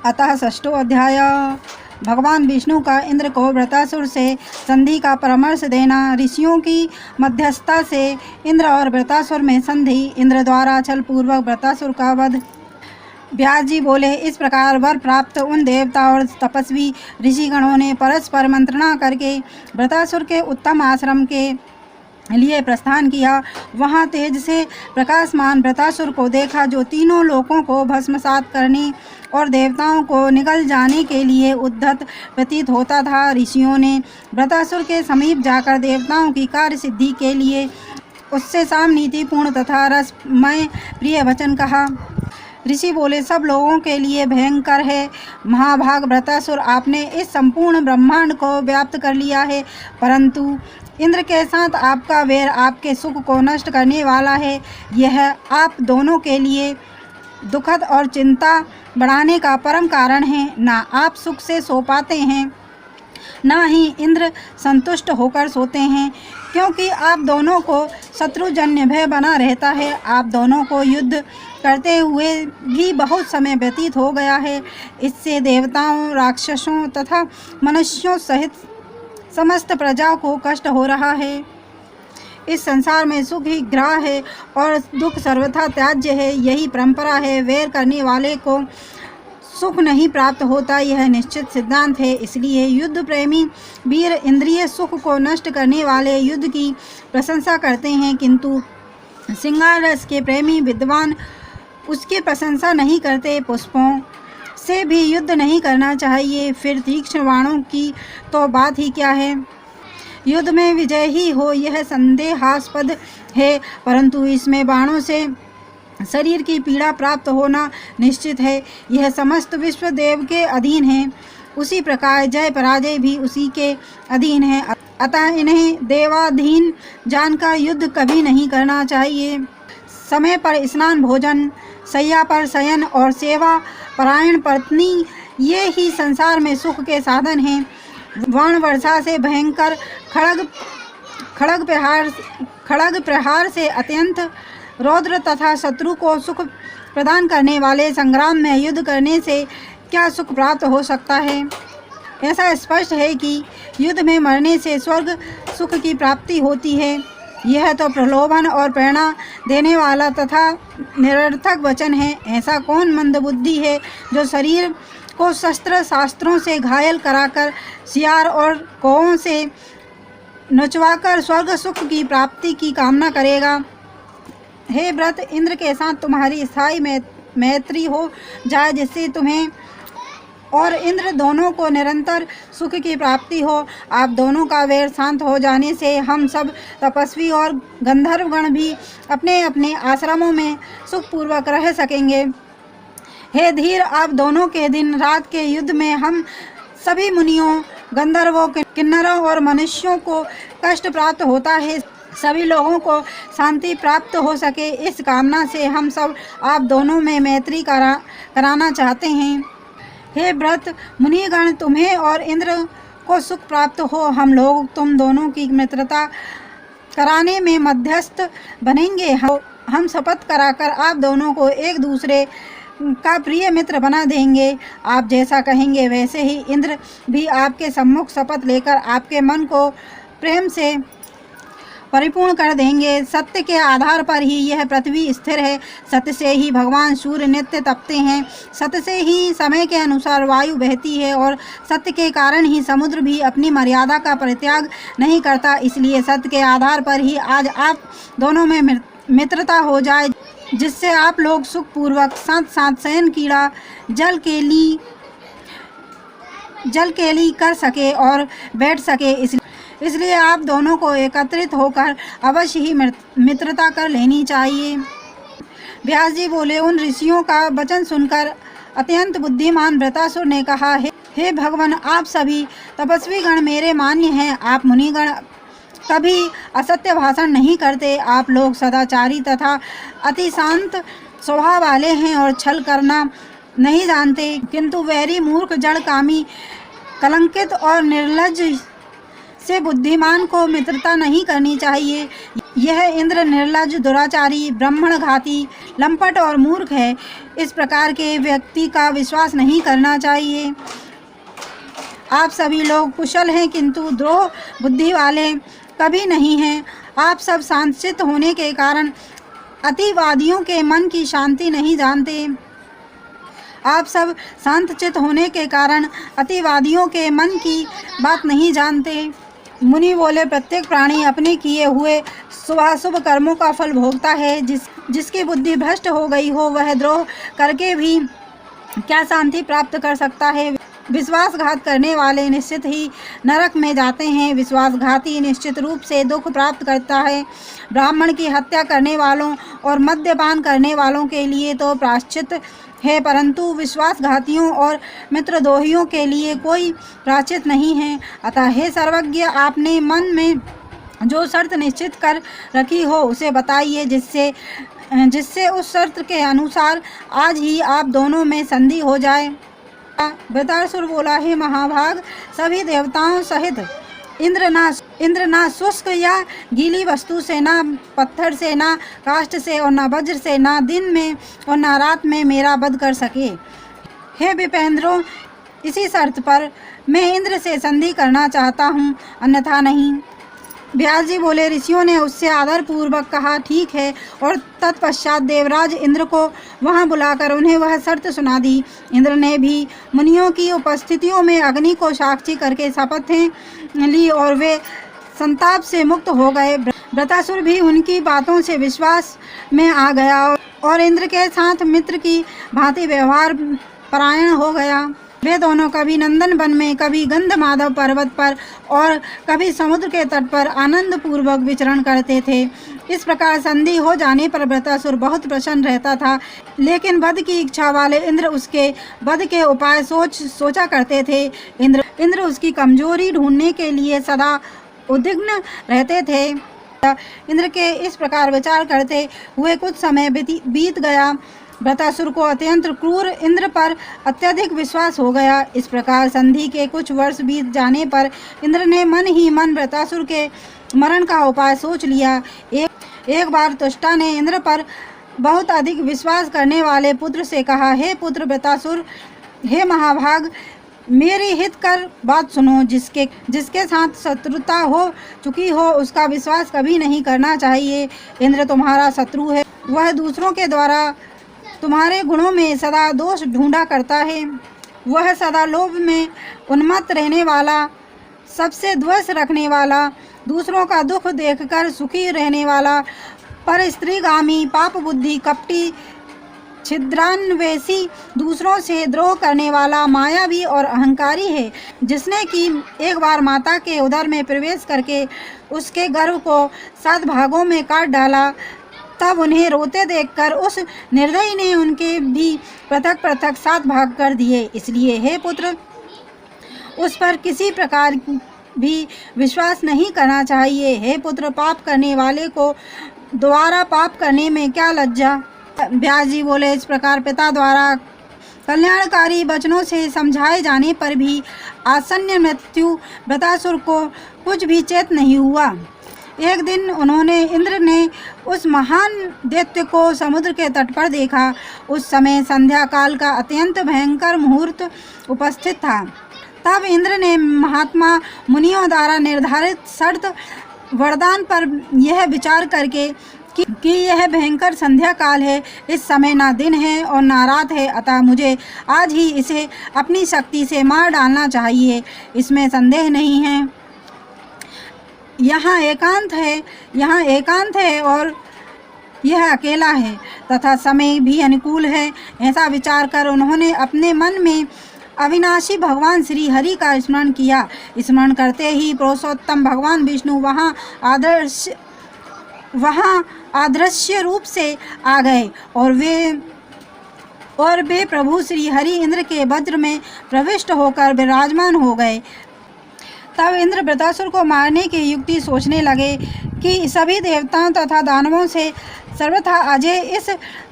अतः 6वां अध्याय। भगवान विष्णु का इंद्र को वृत्रासुर से संधि का परामर्श देना। ऋषियों की मध्यस्थता से इंद्र और वृत्रासुर में संधि। इंद्र द्वारा छल पूर्वक वृत्रासुर का वध। व्यास जी बोले, इस प्रकार वर प्राप्त उन देवता और तपस्वी ऋषिगणों ने परस्पर मंत्रणा करके वृत्रासुर के उत्तम आश्रम के लिए प्रस्थान किया। वहाँ तेज से प्रकाशमान वृत्रासुर को देखा, जो तीनों लोकों को भस्मसात करने और देवताओं को निगल जाने के लिए उद्धत प्रतीत होता था। ऋषियों ने वृत्रासुर के समीप जाकर देवताओं की कार्य सिद्धि के लिए उससे सामनीतिपूर्ण तथा रसमय प्रिय वचन कहा। ऋषि बोले, सब लोगों के लिए भयंकर है महाभाग वृत्रासुर, आपने इस संपूर्ण ब्रह्मांड को व्याप्त कर लिया है, परंतु इंद्र के साथ आपका वैर आपके सुख को नष्ट करने वाला है। यह आप दोनों के लिए दुखद और चिंता बढ़ाने का परम कारण है। ना आप सुख से सो पाते हैं, ना ही इंद्र संतुष्ट होकर सोते हैं, क्योंकि आप दोनों को शत्रुजन्य भय बना रहता है। आप दोनों को युद्ध करते हुए भी बहुत समय व्यतीत हो गया है। इससे देवताओं, राक्षसों तथा मनुष्यों सहित समस्त प्रजा को कष्ट हो रहा है। इस संसार में सुख ही ग्राह्य है और दुख सर्वथा त्याज्य है। यही परंपरा है। वैर करने वाले को सुख नहीं प्राप्त होता, यह निश्चित सिद्धांत है। इसलिए युद्ध प्रेमी वीर इंद्रिय सुख को नष्ट करने वाले युद्ध की प्रशंसा करते हैं, किंतु श्रृंगार रस के प्रेमी विद्वान उसकी प्रशंसा नहीं करते। पुष्पों से भी युद्ध नहीं करना चाहिए, फिर तीक्ष्ण बाणों की तो बात ही क्या है। युद्ध में विजय ही हो यह संदेहास्पद है, परंतु इसमें बाणों से शरीर की पीड़ा प्राप्त होना निश्चित है। यह समस्त विश्व देव के अधीन है, उसी प्रकार जय पराजय भी उसी के अधीन है। अतः इन्हें देवाधीन जानकर युद्ध कभी नहीं करना चाहिए। समय पर स्नान, भोजन, शैया पर शयन और सेवा परायण पत्नी, ये ही संसार में सुख के साधन हैं। वर्ण वर्षा से भयंकर खड़ग प्रहार से अत्यंत रौद्र तथा शत्रु को सुख प्रदान करने वाले संग्राम में युद्ध करने से क्या सुख प्राप्त हो सकता है। ऐसा स्पष्ट है कि युद्ध में मरने से स्वर्ग सुख की प्राप्ति होती है। यह तो प्रलोभन और प्रेरणा देने वाला तथा निरर्थक वचन है। ऐसा कौन मंदबुद्धि है जो शरीर को शस्त्र शास्त्रों से घायल कराकर, सियार और कौओं से नचवाकर स्वर्ग सुख की प्राप्ति की कामना करेगा। हे व्रत, इंद्र के साथ तुम्हारी स्थायी मैत्री हो जाए, जिससे तुम्हें और इंद्र दोनों को निरंतर सुख की प्राप्ति हो। आप दोनों का वैर शांत हो जाने से हम सब तपस्वी और गंधर्वगण भी अपने अपने आश्रमों में सुखपूर्वक रह सकेंगे। हे धीर, आप दोनों के दिन रात के युद्ध में हम सभी मुनियों, गंधर्वों, किन्नरों और मनुष्यों को कष्ट प्राप्त होता है। सभी लोगों को शांति प्राप्त हो सके, इस कामना से हम सब आप दोनों में मैत्री कराना चाहते हैं। हे व्रत मुनिगण, तुम्हें और इंद्र को सुख प्राप्त हो। हम लोग तुम दोनों की मित्रता कराने में मध्यस्थ बनेंगे। हम शपथ कराकर आप दोनों को एक दूसरे का प्रिय मित्र बना देंगे। आप जैसा कहेंगे वैसे ही इंद्र भी आपके सम्मुख शपथ लेकर आपके मन को प्रेम से परिपूर्ण कर देंगे। सत्य के आधार पर ही यह पृथ्वी स्थिर है। सत्य से ही भगवान सूर्य नित्य तपते हैं। सत्य से ही समय के अनुसार वायु बहती है और सत्य के कारण ही समुद्र भी अपनी मर्यादा का परित्याग नहीं करता। इसलिए सत्य के आधार पर ही आज आप दोनों में मित्रता हो जाए, जिससे आप लोग सुखपूर्वक साथ साथ शयन, कीड़ा, जल केली कर सके और बैठ सके। इसलिए आप दोनों को एकत्रित होकर अवश्य ही मित्रता कर लेनी चाहिए। व्यास जी बोले, उन ऋषियों का वचन सुनकर अत्यंत बुद्धिमान वृत्रासुर ने कहा, हे भगवान, आप सभी तपस्वी गण मेरे मान्य हैं। आप मुनिगण कभी असत्य भाषण नहीं करते। आप लोग सदाचारी तथा अति शांत स्वभाव वाले हैं और छल करना नहीं जानते, किंतु वैरी, मूर्ख, जड़, कामी, कलंकित और निर्लज्ज से बुद्धिमान को मित्रता नहीं करनी चाहिए। यह इंद्र निर्लज, दुराचारी, ब्राह्मण घाती, लंपट और मूर्ख है। इस प्रकार के व्यक्ति का विश्वास नहीं करना चाहिए। आप सभी लोग कुशल हैं किंतु द्रोह बुद्धि वाले कभी नहीं हैं। आप सब शांतचित्त होने के कारण अतिवादियों के मन की शांति नहीं जानते। आप सब शांतचित्त होने के कारण अतिवादियों के मन की बात नहीं जानते। मुनि बोले, प्रत्येक प्राणी अपने किए हुए शुभाशुभ कर्मों का फल भोगता है। जिसकी बुद्धि भ्रष्ट हो गई हो वह द्रोह करके भी क्या शांति प्राप्त कर सकता है। विश्वासघात करने वाले निश्चित ही नरक में जाते हैं। विश्वासघाती निश्चित रूप से दुख प्राप्त करता है। ब्राह्मण की हत्या करने वालों और मद्यपान करने वालों के लिए तो प्रायश्चित है, परंतु विश्वासघातियों और मित्रद्रोहियों के लिए कोई प्रायश्चित नहीं है। अतः हे सर्वज्ञ, आपने मन में जो शर्त निश्चित कर रखी हो उसे बताइए, जिससे उस शर्त के अनुसार आज ही आप दोनों में संधि हो जाए। वृत्रासुर बोला, हे महाभाग, सभी देवताओं सहित इंद्र ना शुष्क या गीली वस्तु से, ना पत्थर से, ना काष्ठ से और ना वज्र से, ना दिन में और ना रात में मेरा वध कर सके। हे विपेंद्रों, इसी शर्त पर मैं इंद्र से संधि करना चाहता हूँ, अन्यथा नहीं। व्यास जी बोले, ऋषियों ने उससे आदर पूर्वक कहा, ठीक है, और तत्पश्चात देवराज इंद्र को वहां बुलाकर उन्हें वह शर्त सुना दी। इंद्र ने भी मुनियों की उपस्थितियों में अग्नि को साक्षी करके शपथें ली और वे संताप से मुक्त हो गए। वृत्रासुर भी उनकी बातों से विश्वास में आ गया और इंद्र के साथ मित्र की भांति व्यवहार परायण हो गया। वे दोनों कभी नंदन वन में, कभी गंधमाधव पर्वत पर और कभी समुद्र के तट पर आनंद पूर्वक विचरण करते थे। इस प्रकार संधि हो जाने पर वृत्रासुर बहुत प्रसन्न रहता था, लेकिन वध की इच्छा वाले इंद्र उसके वध के उपाय सोचा करते थे। इंद्र उसकी कमजोरी ढूंढने के लिए सदा उद्विग्न रहते थे। इंद्र के इस प्रकार विचार करते हुए कुछ समय बीत गया। वृत्रासुर को अत्यंत क्रूर इंद्र पर अत्यधिक विश्वास हो गया। इस प्रकार संधि के कुछ वर्ष बीत जाने पर इंद्र ने मन ही मन वृत्रासुर के मरण का उपाय सोच लिया। एक बार तुष्टा ने इंद्र पर बहुत अधिक विश्वास करने वाले पुत्र से कहा, हे पुत्र वृत्रासुर, हे महाभाग, मेरी हित कर बात सुनो। जिसके साथ शत्रुता हो चुकी हो उसका विश्वास कभी नहीं करना चाहिए। इंद्र तुम्हारा शत्रु है, वह दूसरों के द्वारा तुम्हारे गुणों में सदा दोष ढूंढा करता है। वह सदा लोभ में उन्मत्त रहने वाला, सबसे द्वेष रखने वाला, दूसरों का दुख देखकर सुखी रहने वाला, पर स्त्रीगामी, पाप बुद्धि, कपटी, छिद्रान्वेषी, दूसरों से द्रोह करने वाला, मायावी और अहंकारी है। जिसने कि एक बार माता के उदर में प्रवेश करके उसके गर्भ को 7 भागों में काट डाला, तब उन्हें रोते देखकर उस निर्दयी ने उनके भी पृथक पृथक 7 भाग कर दिए। इसलिए हे पुत्र, उस पर किसी प्रकार भी विश्वास नहीं करना चाहिए। हे पुत्र, पाप करने वाले को दोबारा पाप करने में क्या लज्जा। व्यास जी बोले, इस प्रकार पिता द्वारा कल्याणकारी वचनों से समझाए जाने पर भी आसन्न मृत्यु वृत्रासुर को कुछ भी चेत नहीं हुआ। एक दिन इंद्र ने उस महान दैत्य को समुद्र के तट पर देखा। उस समय संध्या काल का अत्यंत भयंकर मुहूर्त उपस्थित था। तब इंद्र ने महात्मा मुनियों द्वारा निर्धारित शर्त वरदान पर यह विचार करके कि यह भयंकर संध्या काल है, इस समय ना दिन है और ना रात है, अतः मुझे आज ही इसे अपनी शक्ति से मार डालना चाहिए, इसमें संदेह नहीं है। यहाँ एकांत है और यह अकेला है तथा समय भी अनुकूल है। ऐसा विचार कर उन्होंने अपने मन में अविनाशी भगवान श्री हरि का स्मरण किया। स्मरण करते ही पुरुषोत्तम भगवान विष्णु वहाँ अदृश्य रूप से आ गए और वे प्रभु श्री हरि इंद्र के वज्र में प्रविष्ट होकर विराजमान हो गए। तब इंद्र वृत्रासुर को मारने की युक्ति सोचने लगे कि सभी देवताओं तथा दानवों से सर्वथा अजय इस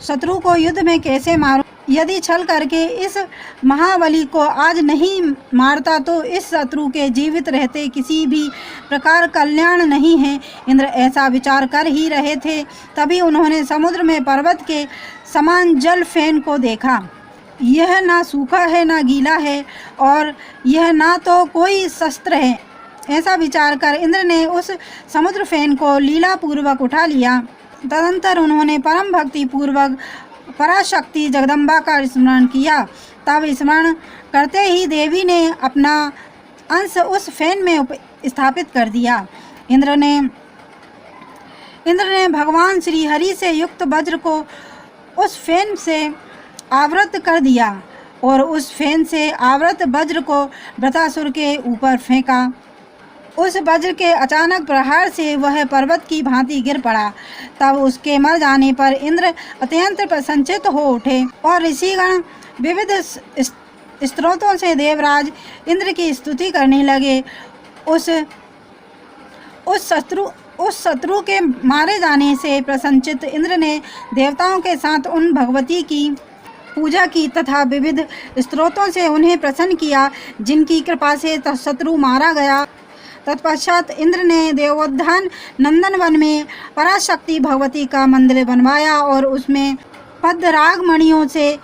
शत्रु को युद्ध में कैसे मारूं। यदि छल करके इस महाबली को आज नहीं मारता तो इस शत्रु के जीवित रहते किसी भी प्रकार कल्याण नहीं है। इंद्र ऐसा विचार कर ही रहे थे, तभी उन्होंने समुद्र में पर्वत के समान जल फेन को देखा। यह ना सूखा है ना गीला है और यह ना तो कोई शस्त्र है। ऐसा विचार कर इंद्र ने उस समुद्र फेन को लीलापूर्वक उठा लिया। तदंतर उन्होंने परम भक्ति पूर्वक पराशक्ति जगदम्बा का स्मरण किया। तब स्मरण करते ही देवी ने अपना अंश उस फेन में स्थापित कर दिया। इंद्र ने भगवान श्री हरि से युक्त वज्र को उस फेन से आवृत कर दिया और उस फेन से आवृत वज्र को वृत्रासुर के ऊपर फेंका। उस वज्र के अचानक प्रहार से वह पर्वत की भांति गिर पड़ा। तब उसके मर जाने पर इंद्र अत्यंत प्रसन्नचित्त हो उठे और ऋषिगण विविध स्तोत्रों से देवराज इंद्र की स्तुति करने लगे। उस शत्रु के मारे जाने से प्रसन्नचित्त इंद्र ने देवताओं के साथ उन भगवती की पूजा की तथा विविध स्तोत्रों से उन्हें प्रसन्न किया, जिनकी कृपा से शत्रु मारा गया। तत्पश्चात इंद्र ने देवोद्यान नंदनवन में पराशक्ति भगवती का मंदिर बनवाया और उसमें पद्मराग मणियों से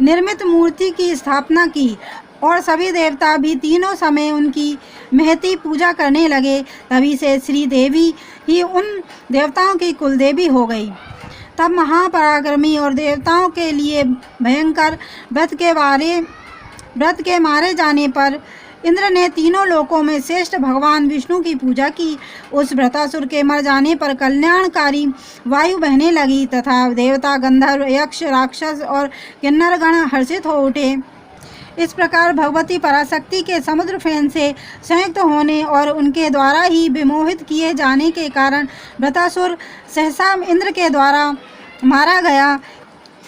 निर्मित मूर्ति की स्थापना की और सभी देवता भी तीनों समय उनकी महती पूजा करने लगे। तभी से श्री देवी ही उन देवताओं की कुलदेवी हो गई। तब महापराक्रमी और देवताओं के लिए भयंकर व्रत के मारे जाने पर इंद्र ने तीनों लोकों में श्रेष्ठ भगवान विष्णु की पूजा की। उस वृत्रासुर के मर जाने पर कल्याणकारी वायु बहने लगी तथा देवता, गंधर्व, यक्ष, राक्षस और किन्नरगण हर्षित हो उठे। इस प्रकार भगवती पराशक्ति के समुद्र फेन से संयुक्त होने और उनके द्वारा ही विमोहित किए जाने के कारण वृत्रासुर सहसा इंद्र के द्वारा मारा गया।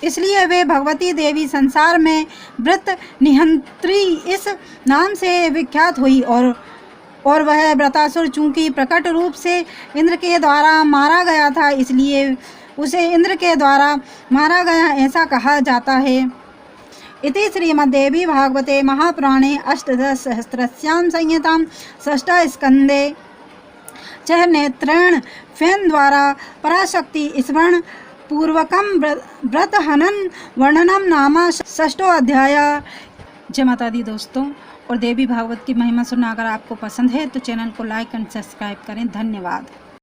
इसलिए वे भगवती देवी संसार में व्रत निहंत्री इस नाम से विख्यात हुई और वह वृत्रासुर चूंकि प्रकट रूप से इंद्र के द्वारा मारा गया था, इसलिए उसे इंद्र के द्वारा मारा गया ऐसा कहा जाता है। इति श्रीमद्देवी भागवते महापुराणे अष्टादशसहस्रस्यां संहितां षष्ठे स्कंदे च नेत्रेण फेन द्वारा पराशक्ति स्मरण पूर्वकम व्रत हनन वर्णनम नामा षष्ठो अध्याय। जय माता दी दोस्तों, और देवी भागवत की महिमा सुनना अगर आपको पसंद है तो चैनल को लाइक एंड सब्सक्राइब करें। धन्यवाद।